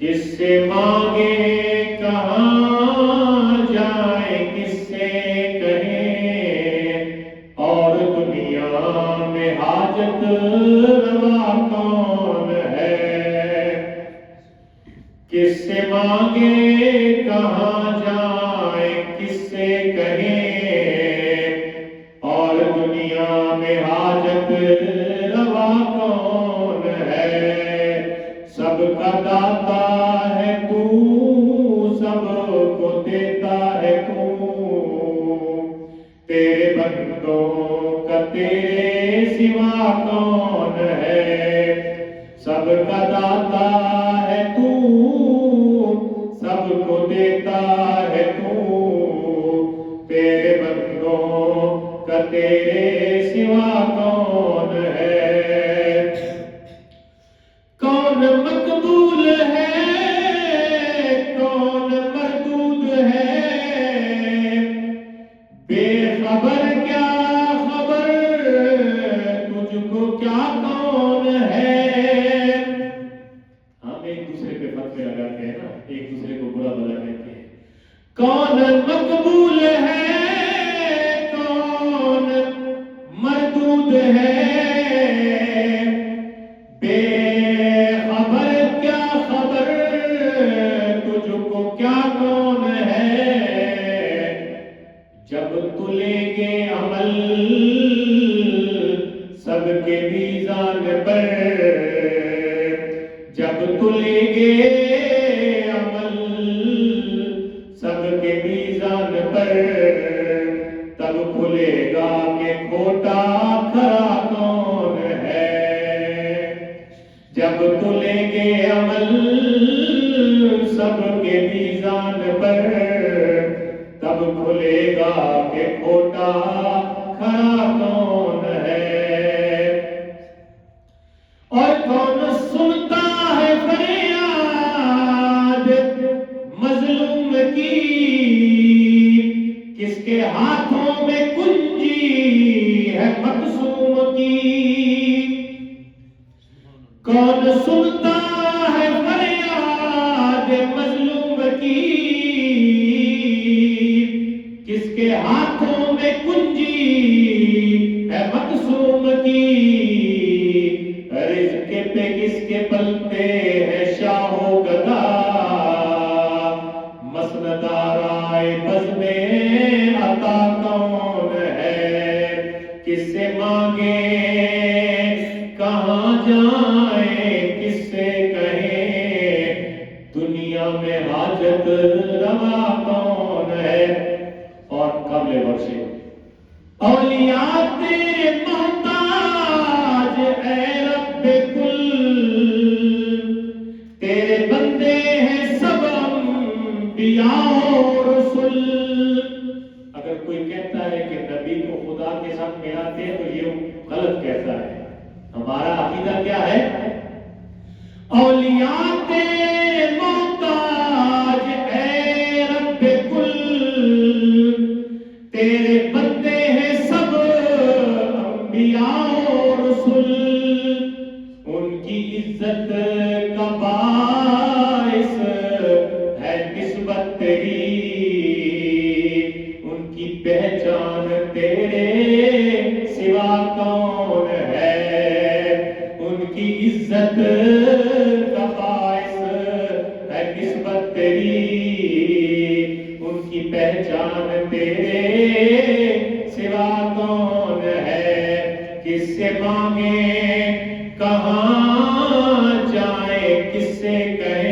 کس سے مانگے کہاں جائے، کس سے کہیں اور دنیا میں حاجت روا کون ہے؟ کس سے مانگے کہاں جائے، کس سے کہیں اور دنیا میں حاجت روا کون ہے؟ سب کا داتا ہے تو، سب کو دیتا ہے تو، تیرے بندوں کا تیرے سوا کون ہے؟ سب کا داتا ہے تو، سب کو دیتا ہے تو، تیرے بندوں کا تیرے سوا کون ہے؟ کون مقبول ہے، کون مردود ہے، بے خبر کیا خبر، تجھ کو کیا کون ہے؟ ہم ایک دوسرے پہ فتوے لگاتے ہیں نا، ایک دوسرے کو برا بھلا کہتے ہیں۔ کون مقبول ہے، کون مردود ہے، بے خبر کیا خبر، تجھ کو کیا کون ہے؟ جب تلیں گے عمل سب کے میزان پر، جب تلیں گے عمل سب کے میزان پر، تب کھلے گا کہ کھوٹا کھرا کون ہے؟ جب تلیں گے عمل سب کے میزان پر، تب کھلے گا کہ کھوٹا کھرا کون ہے؟ اور کون سنتا ہے فریاد مظلوم کی، کس کے ہاتھوں میں کنجی ہے مقصوم کی؟ کون سنتا ہے فریاد مظلوم کی، کس کے ہاتھوں میں کنجی ہے مقصوم کی؟ رزق پہ کس کے پلتے ہے شاہ و گدا، مسندارائے بزم عطا کون ہے؟ کس سے مانگے کہاں جائیں، کس سے کہیں دنیا میں حاجت روا کون ہے؟ اور قبل ورشے اولیاء تیرے محتاج اے رب کل، تیرے بندے ہیں سب انبیاء و رسل۔ اگر کوئی کہتا ہے کہ نبی کو خدا کے ساتھ ملاتے ہیں تو یہ غلط کہتا ہے۔ ہمارا عقیدہ کیا ہے؟ اولیاء تیرے محتاج اے رب کل، تیرے بندے ہیں سب انبیاء و رسل، ان کی عزت کا باعث ہے نسبت تیری، ان کی پہچان تیرے سوا کون ہے؟ ان کی عزت کا باعث ہے نسبت تیری، ان کی پہچان تیرے سوا کون ہے؟ کس سے مانگے کہاں جائے، کس سے کہیں